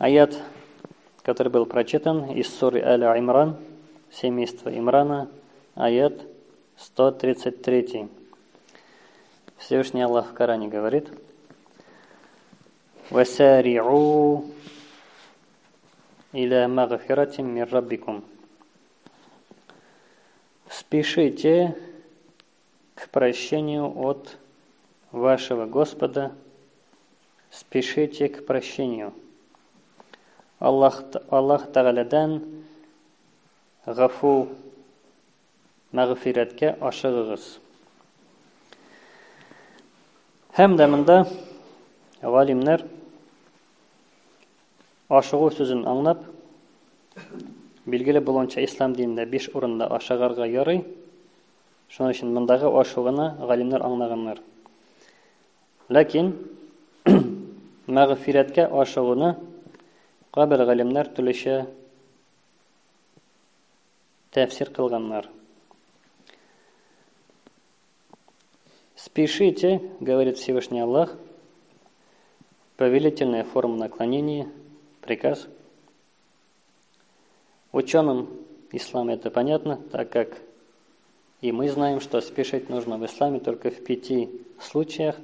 Аят, который был прочитан из суры Аль-Имран, семейство Имрана, аят 133. Всевышний Аллах в Коране говорит: «Васари'у иля магфиратим мир раббикум». Спешите к прощению от вашего Господа, спешите к прощению. Аллах Тағаладан ғафу мәғфиратке ашығығыз. Һәм дә монда ғалимнәр ашығу сүзен аңлап, билгеле булганча ислам динендә 5 урында ашыгарга ярый. Шуның өчен мондагы ашыгуны галимнәр аңлаганнар. Ләкин мәгъфирәткә ашыгуны кабер галимнәр төрлечә тәфсир кылганнар. Спешите, говорит Всевышний Аллах, повелительная форма наклонения, приказ. Ученым ислама это понятно, так как и мы знаем, что спешить нужно в исламе только в 5 случаях.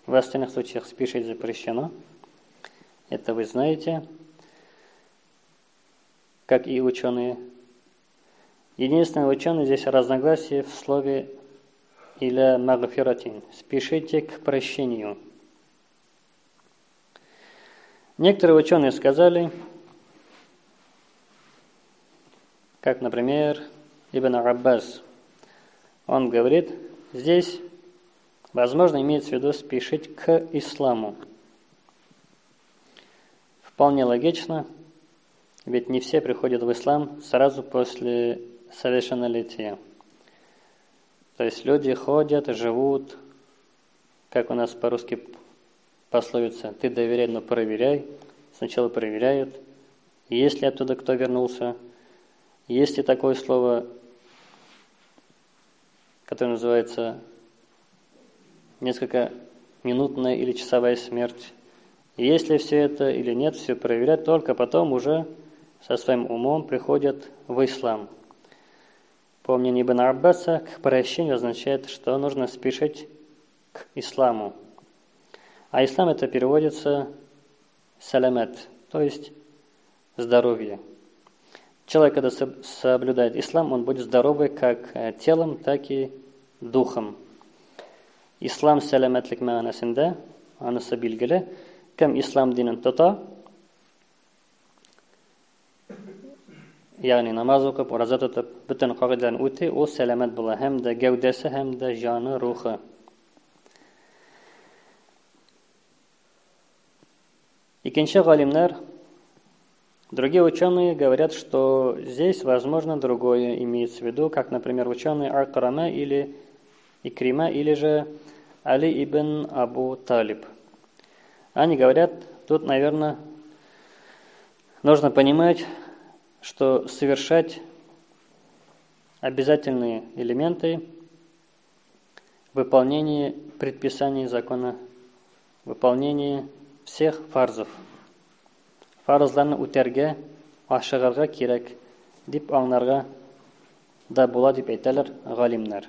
В остальных случаях спешить запрещено. Это вы знаете, как и ученые. Единственное, ученые здесь разногласие в слове «иля магфиратин». Спешите к прощению. Некоторые ученые сказали, как, например, Ибн Аббас, он говорит, здесь, возможно, имеется в виду спешить к исламу. Вполне логично, ведь не все приходят в ислам сразу после совершеннолетия. То есть люди ходят, живут, как у нас по-русски пословица, ты доверяй, но проверяй. Сначала проверяют, есть ли оттуда кто вернулся. Есть ли такое слово, которое называется несколько минутная или часовая смерть. Есть ли все это или нет, все проверять, только потом уже со своим умом приходят в ислам. По мнению Ибн Аббаса, к прощению означает, что нужно спешить к исламу. А ислам это переводится саламат, то есть здоровье. Человек, когда соблюдает ислам, он будет здоровый как телом, так и духом. Ислам саламатлик мәгънәсендә, анысы билгеле, кем ислам динен тота, ягъни намаз укып, ураза тотып, бөтен кагыйдәләрне үти, ул сәламәт була, һәм дә гәүдәсе, һәм дә җаны, рухы. Икенче галимнәр, другие ученые говорят, что здесь, возможно, другое имеется в виду, как, например, ученые Ар-Карама или Икрима, или же Али ибн Абу Талиб. Они говорят, тут, наверное, нужно понимать, что совершать обязательные элементы выполнения предписаний закона, выполнение всех фарзов. Фарызларны үтәргә, ашыгарга кирәк, дип аңларга да була дип әйтәләр галимнәр.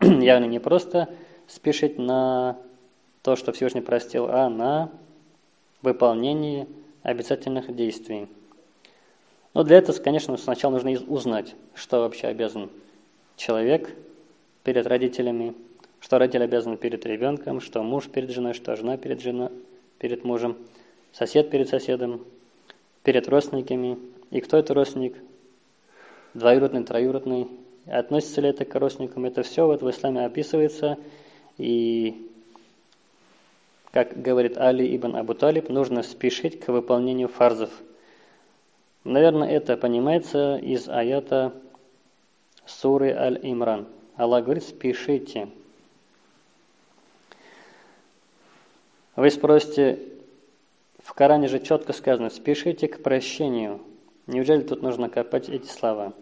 Ягъни не просто спешить на то, что Всевышний простил, а на выполнение обязательных действий. Но для этого, конечно, сначала нужно узнать, что вообще обязан человек перед родителями, что родитель обязан перед ребенком, что муж перед женой, что жена перед мужем, сосед перед соседом, перед родственниками. И кто это родственник? Двоюродный, троюродный. Относится ли это к родственникам? Это все вот в исламе описывается. И, как говорит Али ибн Абу Талиб, нужно спешить к выполнению фарзов. Наверное, это понимается из аята суры Аль-Имран. Аллах говорит, спешите. Вы спросите, в Коране же четко сказано, спешите к прощению. Неужели тут нужно копать эти слова?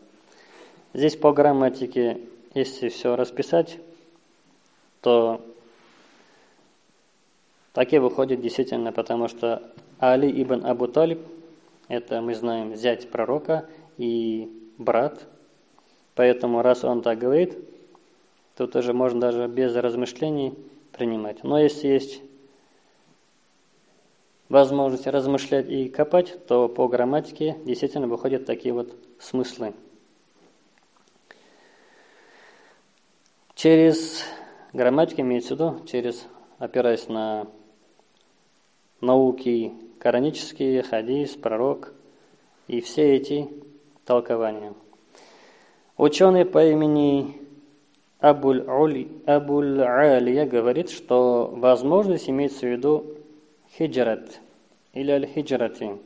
Здесь по грамматике, если все расписать, то так и выходит действительно, потому что Али ибн Абу Талиб это, мы знаем, зять пророка и брат. Поэтому, раз он так говорит, то тоже можно даже без размышлений принимать. Но если есть возможность размышлять и копать, то по грамматике действительно выходят такие вот смыслы. Через грамматику имеется в виду, опираясь на науки коранические, хадис, пророк и все эти толкования. Ученый по имени Абуль-Алия говорит, что возможность имеется в виду хиджрат или аль-хиджрати,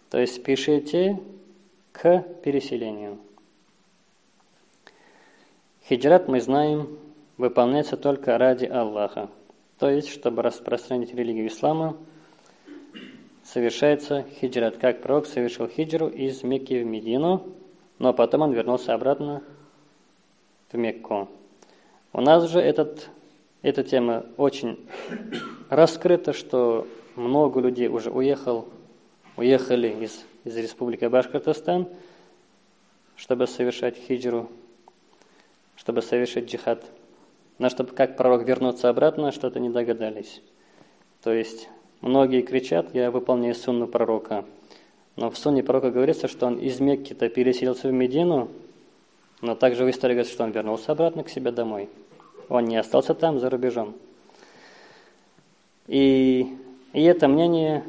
то есть пишите к переселению. Хиджрат, мы знаем, выполняется только ради Аллаха, то есть, чтобы распространить религию ислама, совершается хиджрат, как пророк совершил хиджру из Мекки в Медину, но потом он вернулся обратно в Мекку. У нас же эта тема очень раскрыта, что много людей уже уехали из республики Башкортостан, чтобы совершать хиджру, чтобы совершить джихад. Но чтобы как пророк вернуться обратно, что-то не догадались. То есть многие кричат: я выполняю сунну пророка. Но в сунне пророка говорится, что он из Мекки-то переселился в Медину, но также в истории говорится, что он вернулся обратно к себе домой. Он не остался там, за рубежом. И это мнение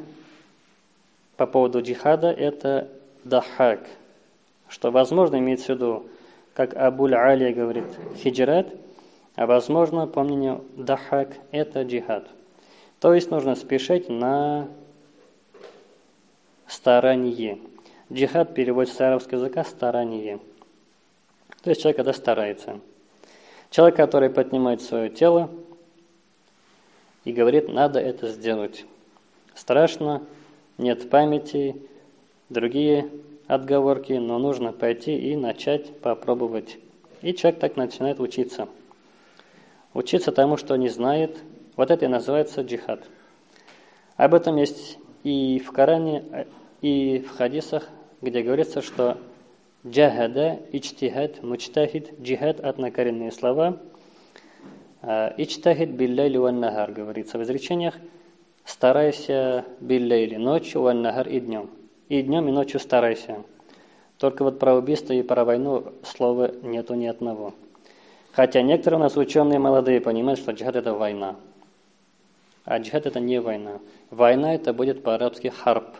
по поводу джихада, это дахак, что, возможно, имеется в виду, как Абуль-Алия говорит, хиджрат, а возможно, по мнению дахак, это джихад. То есть нужно спешить на старание. Джихад переводится с арабского языка старание. То есть человек, когда старается. Человек, который поднимает свое тело и говорит: надо это сделать. Страшно, нет памяти, другие отговорки, но нужно пойти и начать попробовать. И человек так начинает учиться. Учиться тому, что не знает. Вот это и называется джихад. Об этом есть и в Коране, и в хадисах, где говорится, что джахада, ичтихад, мучтахид, джихад — однокоренные слова. Ичтахид билляйли ван нахар, говорится в изречениях: старайся билляйли, ночью, ван нахар, и днем. И днем, и ночью старайся. Только вот про убийство и про войну слова нету ни одного. Хотя некоторые у нас ученые молодые понимают, что джихад — это война. А джихад — это не война. Война — это будет по-арабски харб.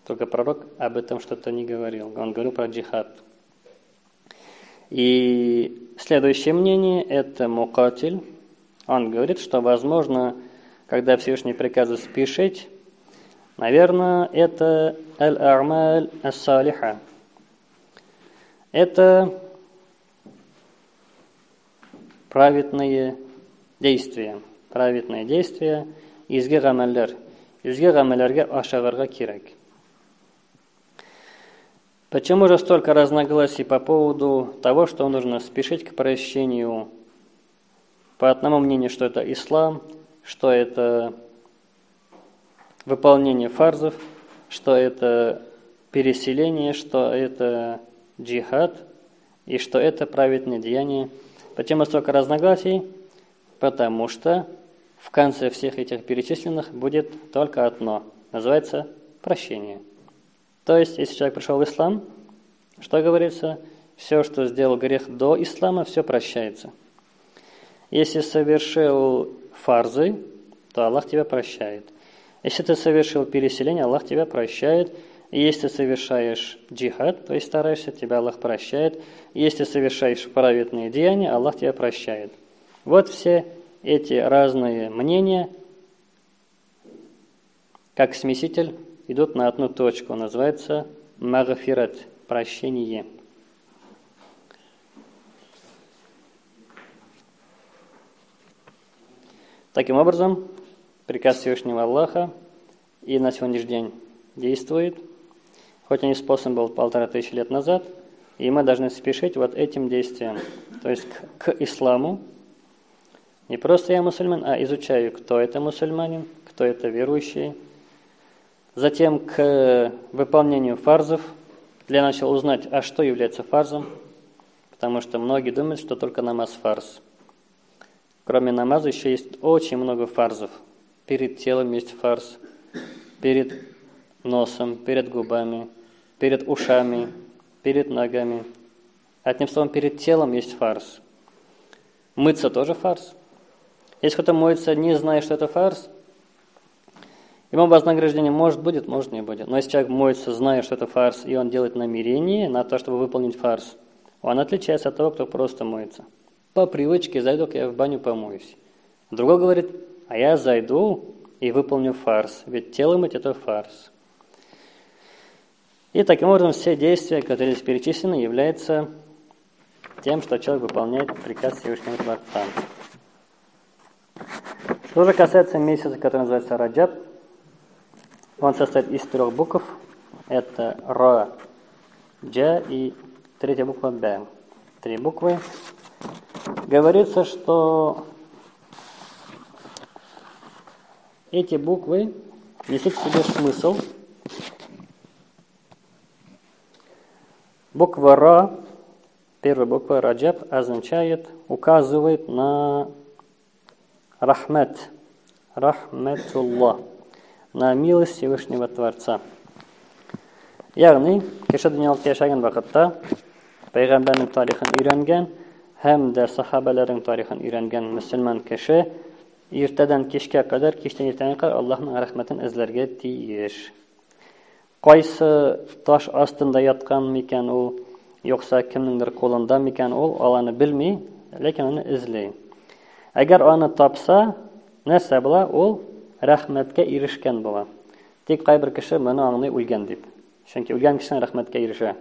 Только пророк об этом что-то не говорил. Он говорил про джихад. И следующее мнение — это мукатиль. Он говорит, что, возможно, когда Всевышний приказывает спешить, наверное, это аль-а'маль ас-салиха. Это праведные действия. Праведные действия изге гамаллар. Изге гамалларга ашагарга кирак. Почему же столько разногласий по поводу того, что нужно спешить к прощению? По одному мнению, что это ислам, что это выполнение фарзов, что это переселение, что это джихад и что это праведное деяние. Почему столько разногласий? Потому что в конце всех этих перечисленных будет только одно. Называется прощение. То есть, если человек пришел в ислам, что говорится? Все, что сделал грех до ислама, все прощается. Если совершил фарзы, то Аллах тебя прощает. Если ты совершил переселение, Аллах тебя прощает. И если ты совершаешь джихад, то есть стараешься, тебя Аллах прощает. И если совершаешь праведные деяния, Аллах тебя прощает. Вот все эти разные мнения, как смеситель, идут на одну точку. Называется магфират, прощение. Таким образом, приказ Всевышнего Аллаха и на сегодняшний день действует, хоть он и способ был 1500 лет назад, и мы должны спешить вот этим действиям, то есть к исламу. Не просто я мусульман, а изучаю, кто это мусульманин, кто это верующий, Затем к выполнению фарзов. Для начала узнать, а что является фарзом. Потому что многие думают, что только намаз фарз. Кроме намаза еще есть очень много фарзов. Перед телом есть фарз, перед носом, перед губами, перед ушами, перед ногами. Одним словом, перед телом есть фарз. Мыться тоже фарз. Если кто-то моется, не зная, что это фарз, ему вознаграждение может будет, может не будет. Но если человек моется, зная, что это фарз, и он делает намерение на то, чтобы выполнить фарз, он отличается от того, кто просто моется. По привычке зайду-ка я в баню помоюсь. Другой говорит, а я зайду и выполню фарз, ведь тело мыть это фарз. И таким образом все действия, которые здесь перечислены, являются тем, что человек выполняет приказ Всевышнего Творца. Что же касается месяца, который называется Раджаб, он состоит из 3 букв. Это Ра, Джа и 3 буква Б. 3 буквы. Говорится, что эти буквы несут в себе смысл. Буква Ра, первая буква Раджаб, означает, указывает на рахмат, рахматуллах, на милость Всевышнего Творца. Ягни, кеше дөньялыкта яшәгән вакытта Пәйгамбәрнең тарихын өйрәнгән һәм дә сахабаларның тарихын өйрәнгән мөселман кеше иртәдән кичкә кадәр, кичтән иртәгә кадәр Аллаһның рәхмәтен эзләргә тиеш. Кайсы таш астында яткан микән ул, юкса кемнеңдер кулында микән ул, аланы белми, ләкин аны эзли. Әгәр аны тапса, нәрсә була? Ул рәхмәткә ирешкән була. Тик кайбер кеше моны аңлый үлгән дип. Чөнки үлгән кешенең рәхмәткә ирешә.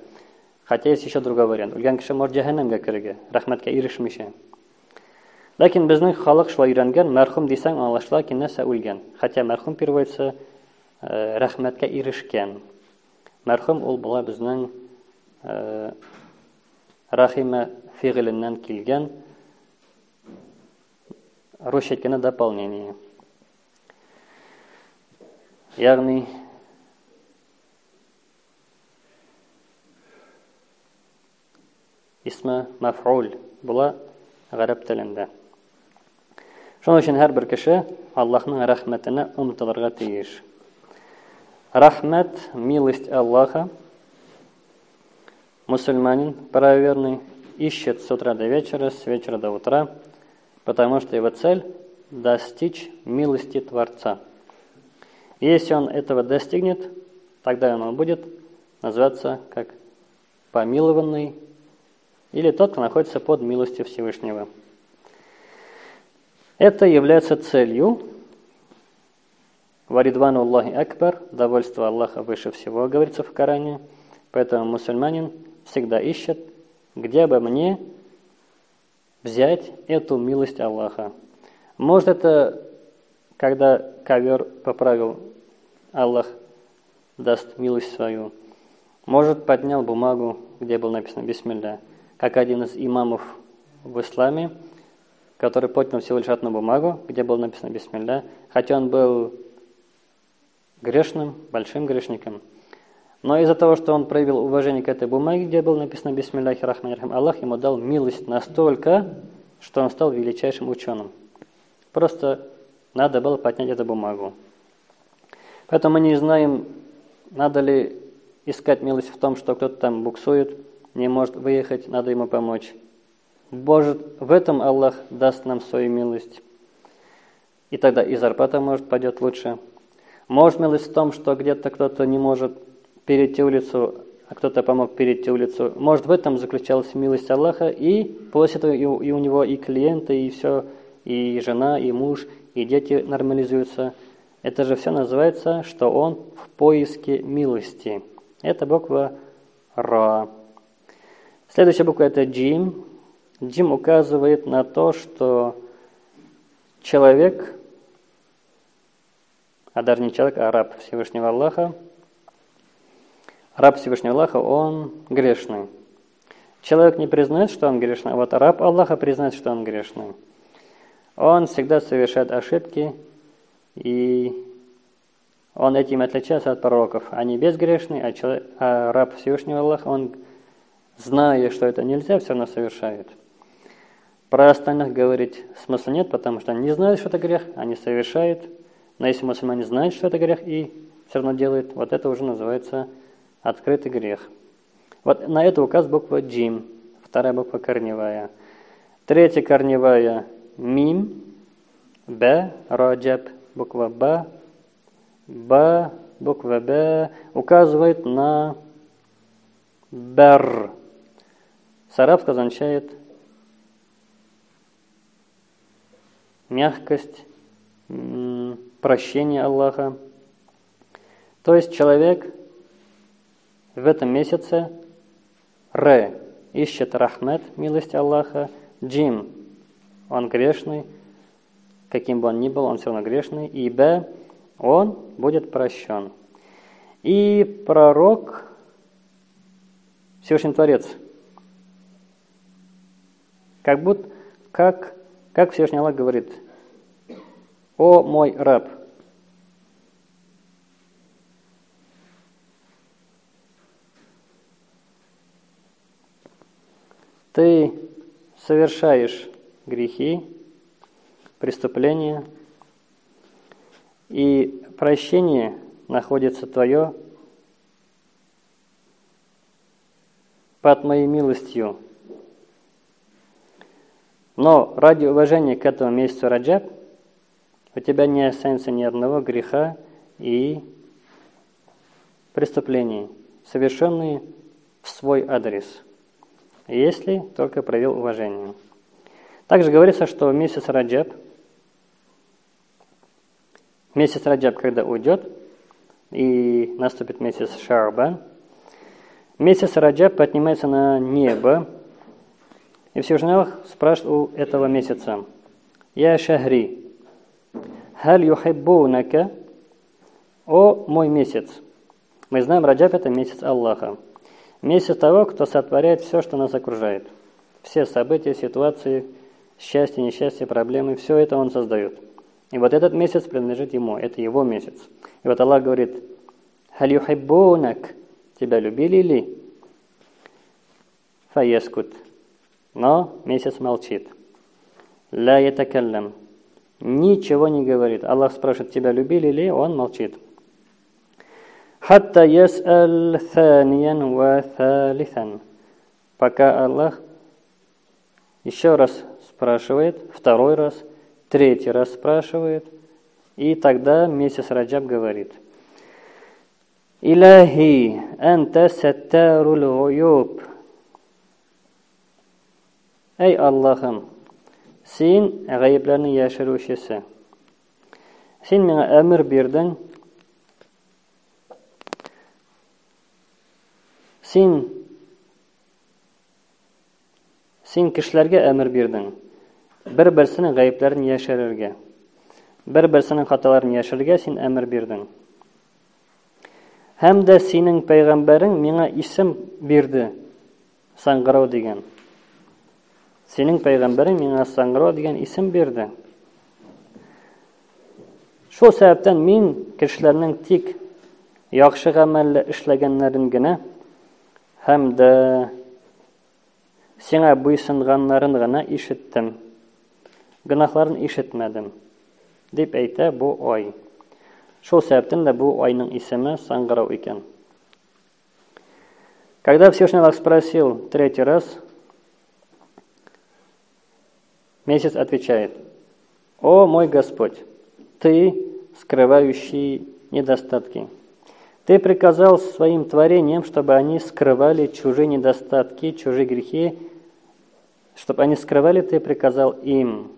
Хотя есть еще другой вариант. Үлгән кеше может җәһәннәмгә керергә, рәхмәткә ирешмичә. Ләкин безнең халык шулай өйрәнгән, мәрхүм дисәң аңлашыла ки нәрсә үлгән. Хотя мәрхүм переводится рәхмәткә ирешкән. Мәрхүм ул була безнең рахима фигыленнән килгән русча әйткәндә дополнение. Ягъни исме маф'ул була гарәп телендә. Шуның өчен һәрбер кеше Аллаһның рәхмәтенә омтылырга тиеш. Рахмат, милость Аллаха, мусульманин правоверный ищет с утра до вечера, с вечера до утра, потому что его цель – достичь милости Творца. Если он этого достигнет, тогда он будет называться как помилованный или тот, кто находится под милостью Всевышнего. Это является целью. Варидвану Аллахи Акбар, довольство Аллаха выше всего, говорится в Коране. Поэтому мусульманин всегда ищет, где бы мне взять эту милость Аллаха. Может, это когда ковер поправил, Аллах даст милость свою. Может, поднял бумагу, где было написано «Бисмилля», как один из имамов в исламе, который поднял всего лишь одну бумагу, где было написано «Бисмилля», хотя он был грешным, большим грешником. Но из-за того, что он проявил уважение к этой бумаге, где было написано «Бисмилляхи рахмани рахим», Аллах ему дал милость настолько, что он стал величайшим ученым. Просто надо было поднять эту бумагу. Поэтому мы не знаем, надо ли искать милость в том, что кто-то там буксует, не может выехать, надо ему помочь. Может, в этом Аллах даст нам свою милость. И тогда и зарплата, может, пойдет лучше. Может, милость в том, что где-то кто-то не может перейти улицу, а кто-то помог перейти улицу. Может, в этом заключалась милость Аллаха, и после этого и у него и клиенты, и все, и жена, и муж, и дети нормализуются. Это же все называется, что он в поиске милости. Это буква Ра. Следующая буква это Джим. Джим указывает на то, что человек, а даже не человек, а раб Всевышнего Аллаха, раб Всевышнего Аллаха, он грешный. Человек не признает, что он грешный, а вот раб Аллаха признает, что он грешный. Он всегда совершает ошибки, и Он этим отличается от пророков. Они безгрешны, а раб Всевышнего Аллаха, он, зная, что это нельзя, все равно совершает. Про остальных говорить смысла нет, потому что они не знают, что это грех, они совершают. Но если мусульмане знают, что это грех, и все равно делают, вот это уже называется открытый грех. Вот на это указывает буква джим, вторая буква корневая. Третья корневая мим, б, раджаб, буква б, буква б указывает на бар. С арабского означает мягкость, прощение Аллаха. То есть человек в этом месяце ищет рахмет, милость Аллаха, джим, он грешный, каким бы он ни был, он все равно грешный, и б, он будет прощен. И пророк, Всевышний Творец, как Всевышний Аллах говорит: «О мой раб, ты совершаешь грехи, преступления, и прощение находится твое под моей милостью. Но ради уважения к этому месяцу Раджаб у тебя не останется ни одного греха и преступлений, совершенные в свой адрес, если только проявил уважение». Также говорится, что месяц Раджаб, когда уйдет, и наступит месяц Шаабан, месяц Раджаб поднимается на небо, и Всевышний Аллах спрашивает у этого месяца: «Я шахри, халь юхиббунака, о мой месяц». Мы знаем, Раджаб — это месяц Аллаха, месяц того, кто сотворяет все, что нас окружает. Все события, ситуации, счастье, несчастье, проблемы, все это он создает. И вот этот месяц принадлежит ему, это его месяц. И вот Аллах говорит: «Халь юхиббунак», тебя любили ли? Фаяскут, но месяц молчит. Ла ятакаллам, ничего не говорит. Аллах спрашивает: тебя любили ли? Он молчит. Хатта яс'аль thaniyan ва thalithan, пока Аллах еще раз спрашивает, второй раз, третий раз спрашивает, и тогда месяц Раджаб говорит: «Илахи, анта саттарул уюб». Эй Аллахым, сен ғайыпларны яшырушысы. Сен миңа әмір бердің. Сен кешеләргә әмір бердің. Бір-берсенең ғайыпларын яшырырга. Бір-берсенең хаталарын яшырырга сен әмір бердің. Һәм дә синең пәйгамбәрең миңа исем бирде, Саңгырау дигән. Синең пәйгамбәрең миңа Саңгырау дигән исем бирде. Шул сәбәптән мин кешеләрнең тик яхшы гамәлле эшләгәннәрен генә һәм дә сиңа буйсынганнарын гына ишеттем. Гөнаһларын ишетмәдем, дип әйтә бу ай. Шул сәбәптән дә бу айның исеме Саңгырау икән. Когда Всевышний Аллах спросил третий раз, месяц отвечает: «О мой Господь, Ты, скрывающий недостатки, Ты приказал своим творениям, чтобы они скрывали чужие недостатки, чужие грехи, чтобы они скрывали, Ты приказал им.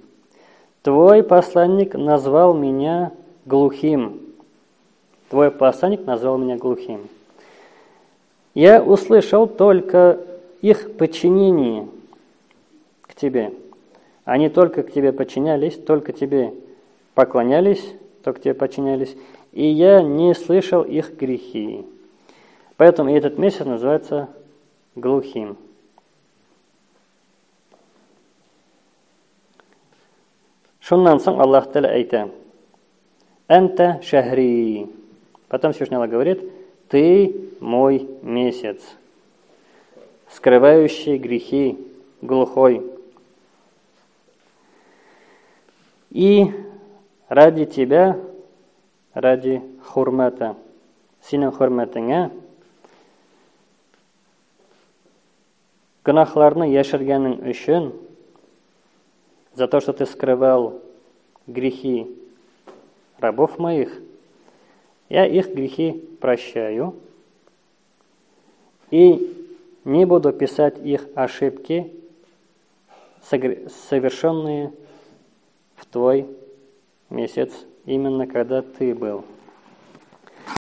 Твой посланник назвал меня глухим. Твой посланник назвал меня глухим. Я услышал только их подчинение к Тебе. Они только к Тебе подчинялись, только Тебе поклонялись, только Тебе подчинялись, и я не слышал их грехи. Поэтому этот месяц называется глухим». Шуннан соң Аллаһ Тәгалә әйтә: «Әнтә шәһри, Потом Всевышний Аллах говорит: «Ты мой месяц, скрывающий грехи, глухой. И ради тебя, ради хурмата, синен хурматыңа, гунахларны яшергәнең өчен, за то, что ты скрывал грехи рабов моих, я их грехи прощаю и не буду писать их ошибки, совершенные в твой месяц, именно когда ты был».